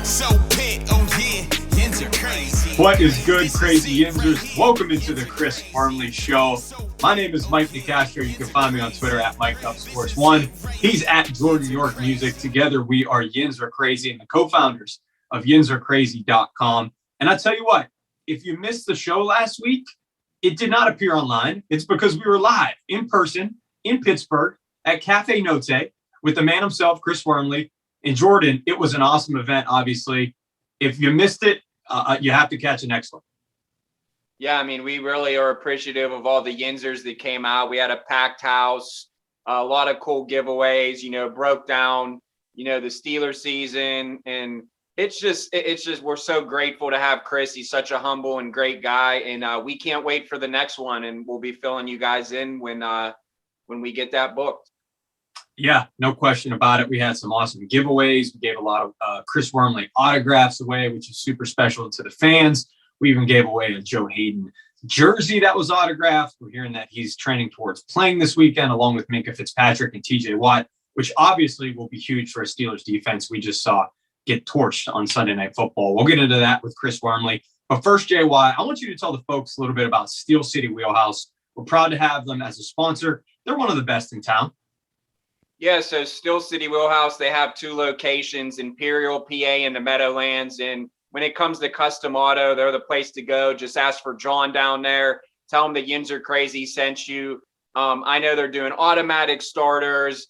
So pit, oh yeah, yins are crazy. What is good, crazy yinzers? Welcome into the Chris Wormley Show. My name is Mike DeCastro. You can find me on Twitter at MikeUpSports1. He's at Jordan York Music. Together, we are Yins Are Crazy and the co-founders of YinsAreCrazy.com. And I tell you what, if you missed the show last week, it did not appear online. It's because we were live in person in Pittsburgh at Cafe Note with the man himself, Chris Wormley. And Jordan, it was an awesome event, obviously. If you missed it, you have to catch the next one. Yeah, I mean, we really are appreciative of all the Yinzers that came out. We had a packed house, a lot of cool giveaways, broke down, the Steelers season. And it's just we're so grateful to have Chris. He's such a humble and great guy. And we can't wait for the next one. And we'll be filling you guys in when we get that booked. Yeah, no question about it. We had some awesome giveaways. We gave a lot of Chris Wormley autographs away, which is super special to the fans. We even gave away a Joe Hayden jersey that was autographed. We're hearing that he's trending towards playing this weekend, along with Minkah Fitzpatrick and TJ Watt, which obviously will be huge for a Steelers defense we just saw get torched on Sunday Night Football. We'll get into that with Chris Wormley. But first, JY, I want you to tell the folks a little bit about Steel City Wheelhouse. We're proud to have them as a sponsor. They're one of the best in town. Yeah, so Steel City Wheelhouse, they have two locations, Imperial, PA, and the Meadowlands. And when it comes to custom auto, they're the place to go. Just ask for John down there. Tell them the Yins Are Crazy sent you. I know they're doing automatic starters,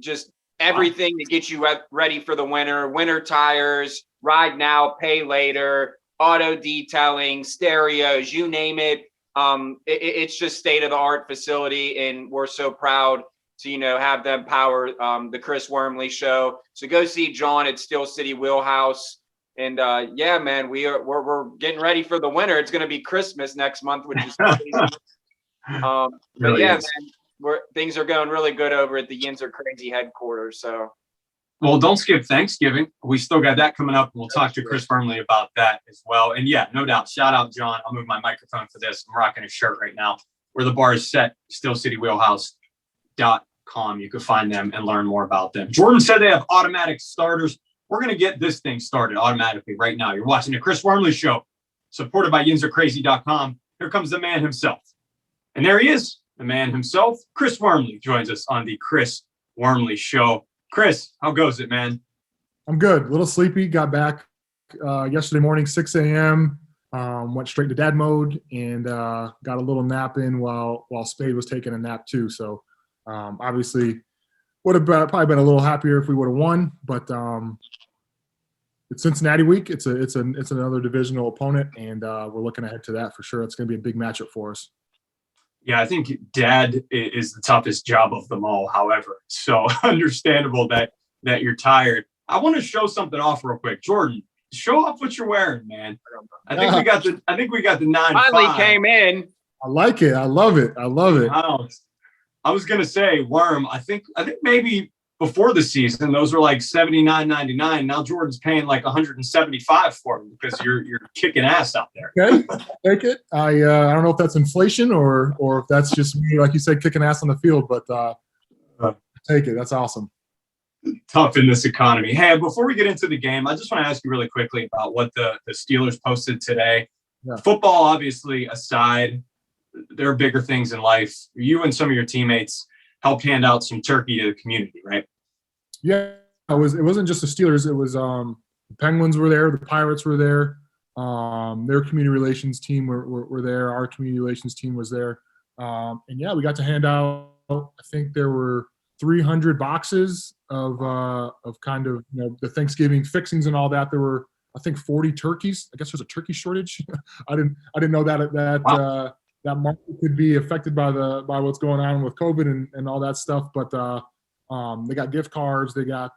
just everything to get you ready for the winter tires, ride now, pay later, auto detailing, stereos, you name it. It's just state-of-the-art facility, and we're so proud to have them power the Chris Wormley Show. So go see John at Steel City Wheelhouse. And yeah, man, we're getting ready for the winter. It's going to be Christmas next month, which is crazy. But yeah, man, things are going really good over at the Yins Are Crazy headquarters. So, well, don't skip Thanksgiving. We still got that coming up, and we'll talk to Chris Wormley about that as well. And yeah, no doubt. Shout out John. I'll move my microphone for this. I'm rocking a shirt right now where the bar is set. SteelCityWheelhouse.com. You can find them and learn more about them. Jordan said they have automatic starters. We're going to get this thing started automatically right now. You're watching the Chris Wormley Show, supported by YinsAreCrazy.com. Here comes the man himself. And there he is, the man himself. Chris Wormley joins us on the Chris Wormley Show. Chris, how goes it, man? I'm good. A little sleepy. Got back yesterday morning, 6 a.m. Went straight to dad mode and got a little nap in while Spade was taking a nap too. So obviously would have probably been a little happier if we would have won, but it's Cincinnati week. It's another divisional opponent, and we're looking ahead to that for sure. It's going to be a big matchup for us. Yeah, I think dad is the toughest job of them all. However, so understandable that you're tired. I want to show something off real quick. Jordan, show off what you're wearing, man. I think we got the 9-5. Finally came in. I like it. I love it. I was gonna say, Worm. I think maybe before the season those were like $79.99. Now Jordan's paying like $175 for them because you're kicking ass out there. Okay, take it. I don't know if that's inflation or if that's just me, like you said, kicking ass on the field, but take it. That's awesome. Tough in this economy. Hey, before we get into the game, I just want to ask you really quickly about what the Steelers posted today. Yeah. Football, obviously, aside. There are bigger things in life. You and some of your teammates helped hand out some turkey to the community, right? Yeah, it wasn't just the Steelers. It was the Penguins were there, the Pirates were there, their community relations team were there. Our community relations team was there, and yeah, we got to hand out. I think there were 300 boxes of kind of the Thanksgiving fixings and all that. There were I think 40 turkeys. I guess there's a turkey shortage. I didn't know that. Wow. That market could be affected by what's going on with COVID and all that stuff. But they got gift cards. They got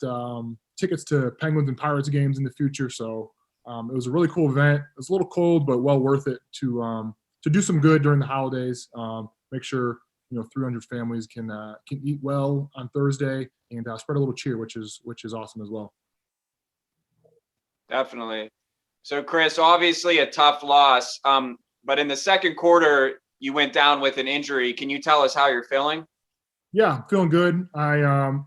tickets to Penguins and Pirates games in the future. So it was a really cool event. It was a little cold, but well worth it to do some good during the holidays. Make sure 300 families can eat well on Thursday and spread a little cheer, which is awesome as well. Definitely. So, Chris, obviously a tough loss. But in the second quarter, you went down with an injury. Can you tell us how you're feeling? Yeah, feeling good. I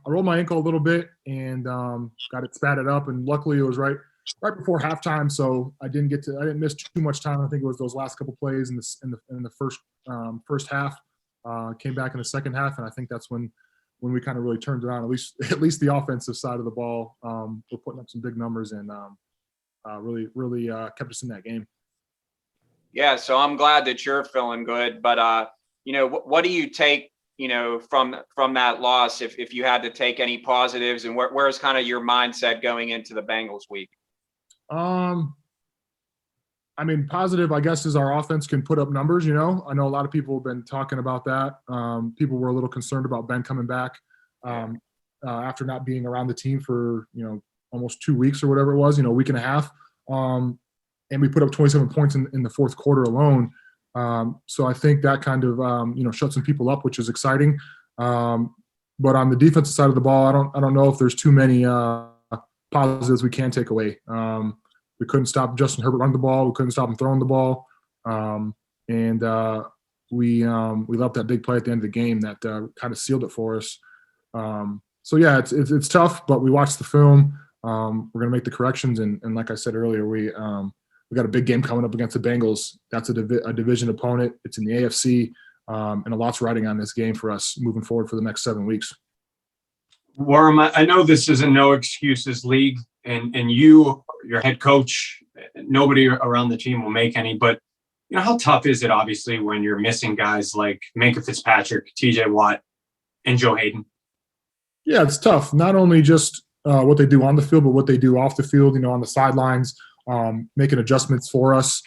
rolled my ankle a little bit and got it spatted up, and luckily it was right right before halftime, so I didn't miss too much time. I think it was those last couple plays in the first half. Came back in the second half, and I think that's when we kind of really turned around. At least the offensive side of the ball. We're putting up some big numbers and really kept us in that game. Yeah, so I'm glad that you're feeling good. But what do you take from that loss if you had to take any positives, and where's kind of your mindset going into the Bengals week? I mean, positive, I guess, is our offense can put up numbers. I know a lot of people have been talking about that. People were a little concerned about Ben coming back after not being around the team for almost 2 weeks or whatever it was, a week and a half. And we put up 27 points in the fourth quarter alone. So I think that kind of shut some people up, which is exciting. But on the defensive side of the ball, I don't know if there's too many positives we can take away. We couldn't stop Justin Herbert running the ball. We couldn't stop him throwing the ball. And we left that big play at the end of the game that kind of sealed it for us. So yeah, it's tough, but we watched the film. We're gonna make the corrections, and like I said earlier, we got a big game coming up against the Bengals. That's a division opponent. It's in the AFC, and a lot's riding on this game for us moving forward for the next 7 weeks. Worm, I know this is a no excuses league, and you, your head coach, nobody around the team will make any, but how tough is it, obviously, when you're missing guys like Minkah Fitzpatrick, TJ Watt, and Joe Hayden? Yeah, it's tough. Not only just what they do on the field, but what they do off the field, on the sidelines, making adjustments for us,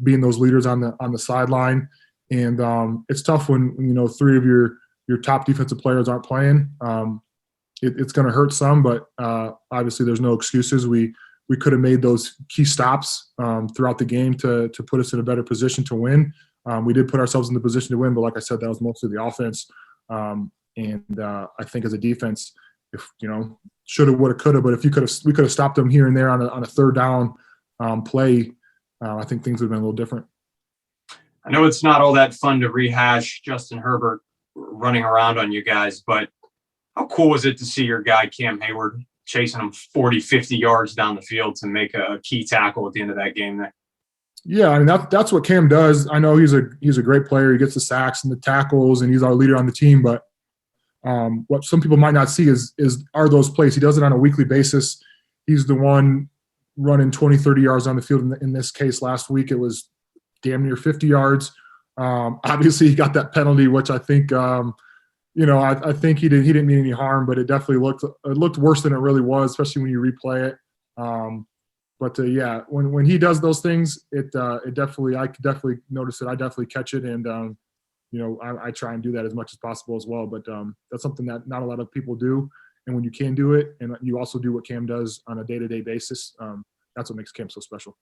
being those leaders on the sideline. And it's tough when, 3 of your top defensive players aren't playing. It's going to hurt some, but obviously there's no excuses. We could have made those key stops throughout the game to put us in a better position to win. We did put ourselves in the position to win, but like I said, that was mostly the offense. And I think as a defense, if shoulda, woulda, coulda, but if we could have stopped them here and there on a third down play, I think things would have been a little different. I know it's not all that fun to rehash Justin Herbert running around on you guys, but how cool was it to see your guy Cam Hayward chasing him 40, 50 yards down the field to make a key tackle at the end of that game there? Yeah, I mean that's what Cam does. I know he's a great player. He gets the sacks and the tackles, and he's our leader on the team. But what some people might not see are those plays. He does it on a weekly basis. He's the one running 20, 30 yards on the field. In this case, last week it was damn near 50 yards. Obviously, he got that penalty, which I think I think he didn't mean any harm, but it definitely looked worse than it really was, especially when you replay it. But yeah, when he does those things, I could definitely notice it. I definitely catch it, and I try and do that as much as possible as well. But that's something that not a lot of people do. And when you can do it, and you also do what Cam does on a day-to-day basis, that's what makes Cam so special.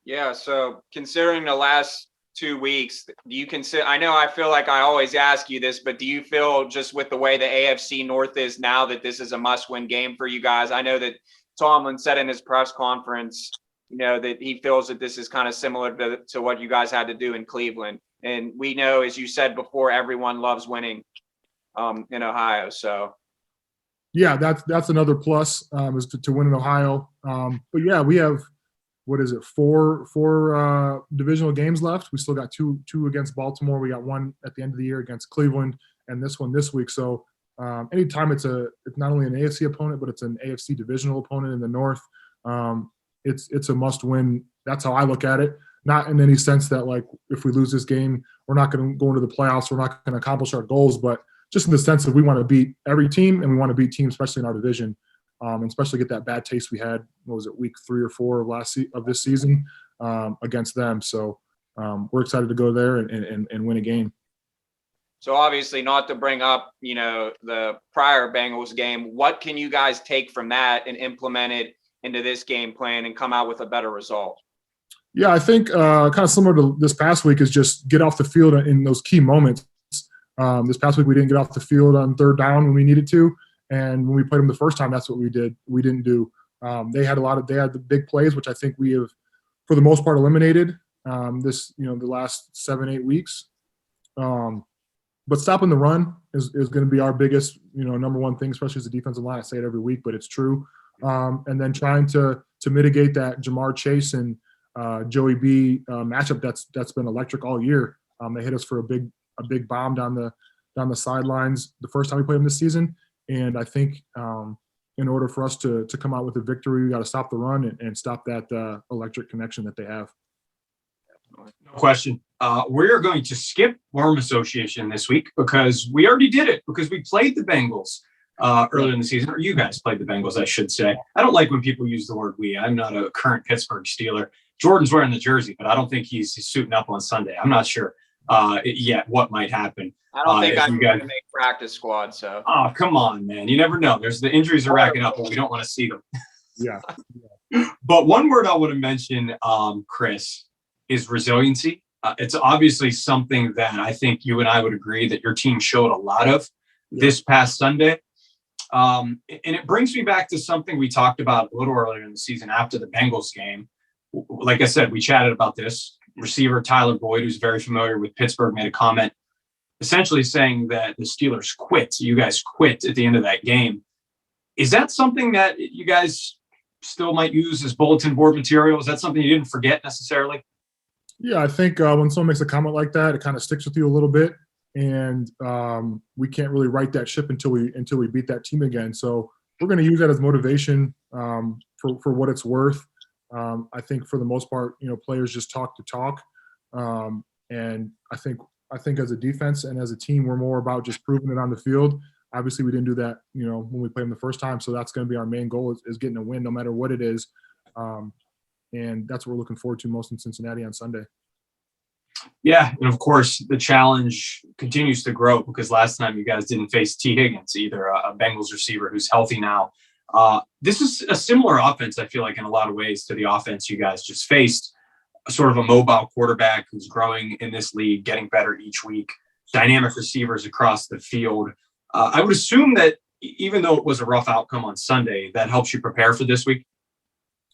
Yeah. So considering the last 2 weeks, do you consider, I feel like I always ask you this, but do you feel just with the way the AFC North is now that this is a must-win game for you guys? I know that Tomlin said in his press conference, that he feels that this is kind of similar to what you guys had to do in Cleveland. And we know, as you said before, everyone loves winning in Ohio. So yeah, that's another plus is to win in Ohio. But yeah, we have, what is it, four divisional games left. We still got two against Baltimore. We got one at the end of the year against Cleveland, and this one this week. So anytime it's not only an AFC opponent, but it's an AFC divisional opponent in the North, it's a must win. That's how I look at it. Not in any sense that, like, if we lose this game, we're not going to go into the playoffs, we're not going to accomplish our goals, but just in the sense that we want to beat every team, and we want to beat teams, especially in our division, and especially get that bad taste we had, what was it, week 3 or 4 of this season against them. So we're excited to go there and win a game. So obviously, not to bring up, the prior Bengals game, what can you guys take from that and implement it into this game plan and come out with a better result? Yeah, I think kind of similar to this past week is just get off the field in those key moments. This past week we didn't get off the field on third down when we needed to, and when we played them the first time, that's what we did. We didn't do. They had the big plays, which I think we have, for the most part, eliminated the last 7-8 weeks. but stopping the run is going to be our biggest, number one thing, especially as a defensive line. I say it every week, but it's true. And then trying to mitigate that Jamar Chase and Joey B matchup that's been electric all year. They hit us for a big bomb down the sidelines the first time we played them this season. And I think in order for us to come out with a victory, we got to stop the run and stop that electric connection that they have. No question. We are going to skip Worm Association this week because we already did it, because we played the Bengals earlier in the season, or you guys played the Bengals, I should say. I don't like when people use the word we. I'm not a current Pittsburgh Steeler. Jordan's wearing the jersey, but I don't think he's suiting up on Sunday. I'm not sure yet what might happen. I don't think I'm going to make practice squad. So. Oh, come on, man. You never know. The injuries are racking up, but we don't want to see them. Yeah. But one word I want to mention, Chris, is resiliency. It's obviously something that I think you and I would agree that your team showed a lot of this past Sunday. And it brings me back to something we talked about a little earlier in the season after the Bengals game. Like I said, we chatted about this. Receiver Tyler Boyd, who's very familiar with Pittsburgh, made a comment essentially saying that the Steelers quit. You guys quit at the end of that game. Is that something that you guys still might use as bulletin board material? Is that something you didn't forget necessarily? Yeah, I think when someone makes a comment like that, it kind of sticks with you a little bit, and we can't really right that ship until we beat that team again. So we're going to use that as motivation for what it's worth. I think for the most part, players just talk to talk, and I think as a defense and as a team, we're more about just proving it on the field. Obviously, we didn't do that, when we played them the first time. So that's going to be our main goal is getting a win, no matter what it is. And that's what we're looking forward to most in Cincinnati on Sunday. Yeah, and of course, the challenge continues to grow because last time you guys didn't face T. Higgins, either a Bengals receiver who's healthy now. This is a similar offense, I feel like, in a lot of ways to the offense you guys just faced. Sort of a mobile quarterback who's growing in this league, getting better each week, dynamic receivers across the field. I would assume that even though it was a rough outcome on Sunday, that helps you prepare for this week.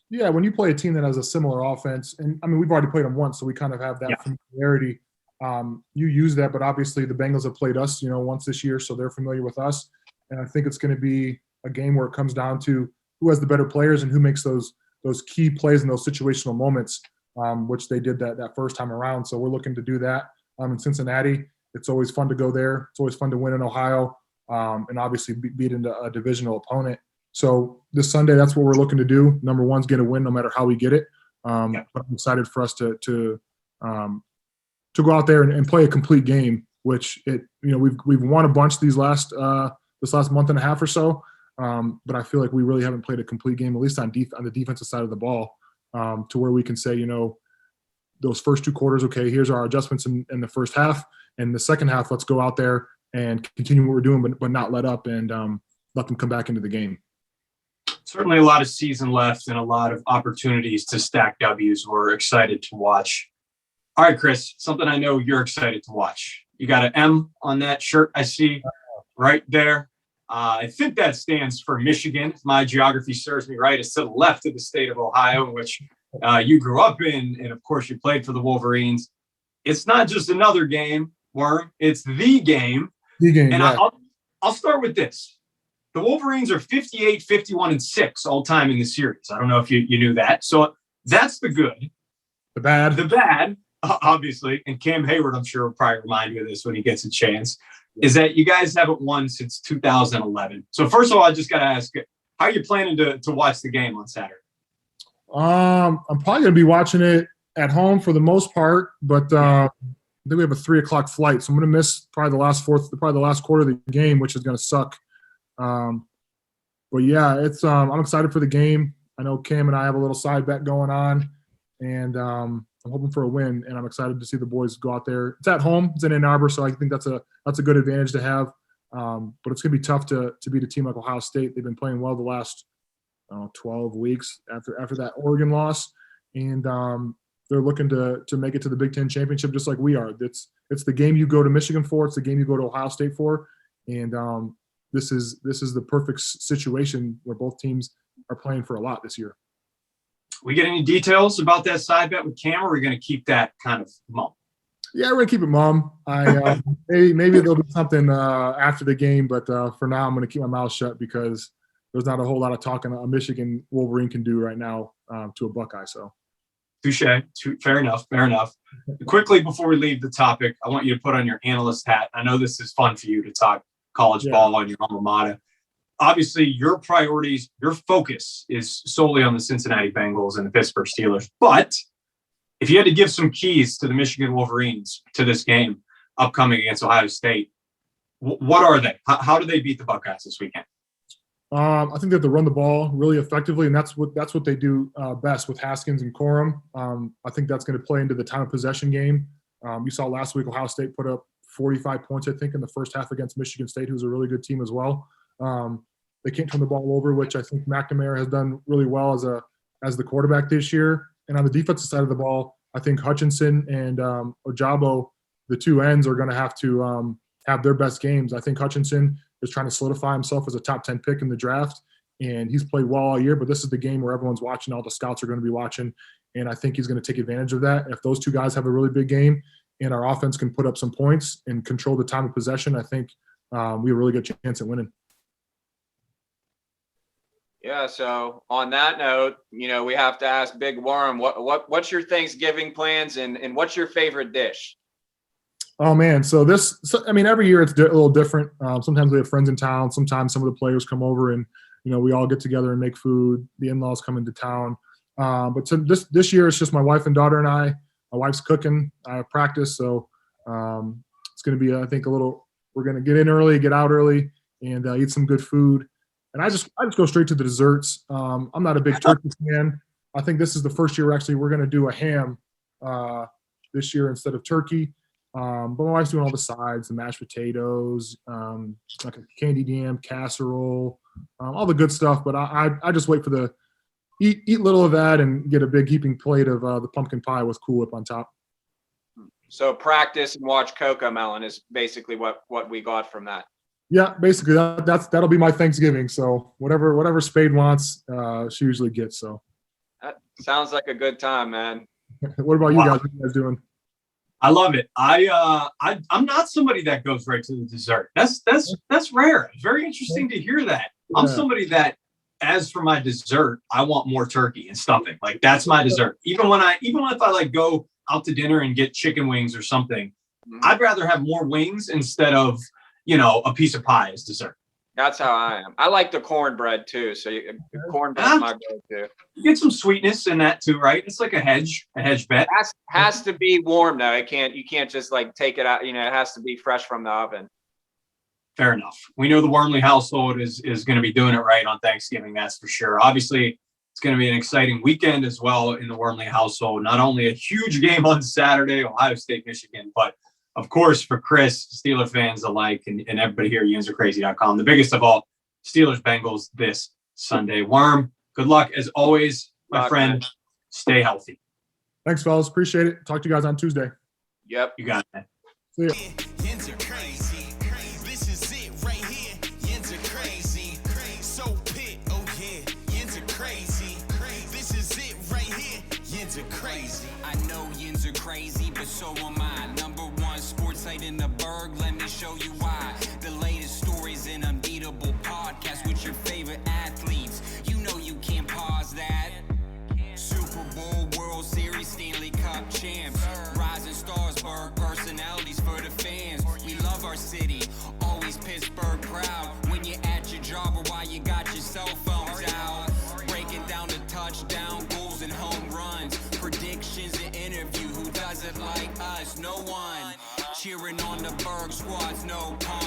Yeah, when you play a team that has a similar offense, and I mean, we've already played them once, so we kind of have that familiarity. You use that, but obviously the Bengals have played us, once this year, so they're familiar with us. And I think it's going to be a game where it comes down to who has the better players and who makes those key plays in those situational moments, which they did that first time around. So we're looking to do that in Cincinnati. It's always fun to go there. It's always fun to win in Ohio, and obviously beat into a divisional opponent. So this Sunday, that's what we're looking to do. Number one's get a win, no matter how we get it. But I'm excited for us to go out there and play a complete game. Which we've won a bunch this last month and a half or so. But I feel like we really haven't played a complete game, at least on the defensive side of the ball, to where we can say, those first two quarters, okay, here's our adjustments in the first half, and the second half, let's go out there and continue what we're doing, but not let up and let them come back into the game. Certainly a lot of season left and a lot of opportunities to stack W's. We're excited to watch. All right, Chris, something I know you're excited to watch. You got an M on that shirt I see right there. I think that stands for Michigan. If my geography serves me right, it's to the left of the state of Ohio, which you grew up in. And, of course, you played for the Wolverines. It's not just another game, Worm. It's the game. The game, and yeah. I'll start with this. The Wolverines are 58, 51-6 all time in the series. I don't know if you knew that. So that's the good. The bad. The bad, obviously, and Cam Hayward, I'm sure, will probably remind you of this when he gets a chance, is that you guys haven't won since 2011. So first of all, I just got to ask, how are you planning to watch the game on Saturday? I'm probably going to be watching it at home for the most part, but I think we have a 3:00 flight, so I'm going to miss probably the last quarter of the game, which is going to suck. But yeah, it's I'm excited for the game. I know Cam and I have a little side bet going on, and I'm hoping for a win, and I'm excited to see the boys go out there. It's at home. It's in Ann Arbor, so I think that's a good advantage to have. But it's going to be tough to beat a team like Ohio State. They've been playing well the last 12 weeks after that Oregon loss, and they're looking to make it to the Big Ten championship just like we are. It's the game you go to Michigan for. It's the game you go to Ohio State for, and this is the perfect situation where both teams are playing for a lot this year. We get any details about that side bet with Cam, or are we going to keep that kind of mum? Yeah, we're gonna keep it mum. Maybe there'll be something after the game, but for now, I'm gonna keep my mouth shut because there's not a whole lot of talking a Michigan Wolverine can do right now to a Buckeye. So, touche. Fair enough. Fair enough. Quickly before we leave the topic, I want you to put on your analyst hat. I know this is fun for you to talk college ball on your alma mater. Obviously, your priorities, your focus is solely on the Cincinnati Bengals and the Pittsburgh Steelers, but if you had to give some keys to the Michigan Wolverines to this game upcoming against Ohio State, what are they? How do they beat the Buckeyes this weekend? I think they have to run the ball really effectively, and that's what they do best with Haskins and Corum. I think that's going to play into the time of possession game. You saw last week Ohio State put up 45 points, I think, in the first half against Michigan State, who's a really good team as well. They can't turn the ball over, which I think McNamara has done really well as the quarterback this year. And on the defensive side of the ball, I think Hutchinson and Ojabo, the two ends, are going to have to have their best games. I think Hutchinson is trying to solidify himself as a top 10 pick in the draft, and he's played well all year, but this is the game where everyone's watching. All the scouts are going to be watching, and I think he's going to take advantage of that. And if those two guys have a really big game and our offense can put up some points and control the time of possession, I think we have a really good chance at winning. Yeah, so on that note, we have to ask Big Worm, what's your Thanksgiving plans and what's your favorite dish? Oh man, every year it's a little different. Sometimes we have friends in town. Sometimes some of the players come over and we all get together and make food. The in-laws come into town. But so this year it's just my wife and daughter and I. My wife's cooking. I have practice, so it's going to be, I think, we're going to get in early, get out early, and eat some good food. And I just go straight to the desserts. I'm not a big turkey fan. I think this is the first year we're going to do a ham this year instead of turkey. But my wife's doing all the sides, the mashed potatoes, like a candied yam casserole, all the good stuff. But I just wait for eat little of that and get a big heaping plate of the pumpkin pie with Cool Whip on top. So practice and watch Coco Melon is basically what we got from that. Yeah, basically that'll be my Thanksgiving. So whatever Spade wants, she usually gets. So that sounds like a good time, man. What about you guys? What are you guys doing? I love it. I'm not somebody that goes right to the dessert. That's rare. Very interesting to hear that. Yeah. I'm somebody that, as for my dessert, I want more turkey and stuffing. Like that's my dessert. Even if I like go out to dinner and get chicken wings or something, I'd rather have more wings instead of a piece of pie as dessert. That's how I am. I like the cornbread too. So cornbread's my go-to. You get some sweetness in that too, right? It's like a hedge bet. Has to be warm though. You can't just like take it out. It has to be fresh from the oven. Fair enough. We know the Wormley household is going to be doing it right on Thanksgiving. That's for sure. Obviously, it's going to be an exciting weekend as well in the Wormley household. Not only a huge game on Saturday, Ohio State, Michigan, but of course, for Chris, Steeler fans alike, and everybody here at YinsAreCrazy.com, the biggest of all, Steelers Bengals this Sunday. Worm, good luck as always, my friend. Man. Stay healthy. Thanks, fellas. Appreciate it. Talk to you guys on Tuesday. Yep. You got it. See ya. Yins are crazy. This is it right here. Yins are crazy. So pit, oh yeah. Yins are crazy. This is it right here. Yins are crazy. I know yins are crazy, but so am I. Sports site in the Berg, let me show you why. The latest stories in unbeatable podcast with your favorite athletes. You know you can't pause that. Super Bowl, World Series, Stanley Cup champs. Rising stars, Berg personalities for the fans. We love our city, always Pittsburgh proud. When you're at your job or while you got your cell phones out. Breaking down the touchdown, goals and home runs. Predictions and interview, who does it like us? No one. Cheering on the Berg squads, no pun.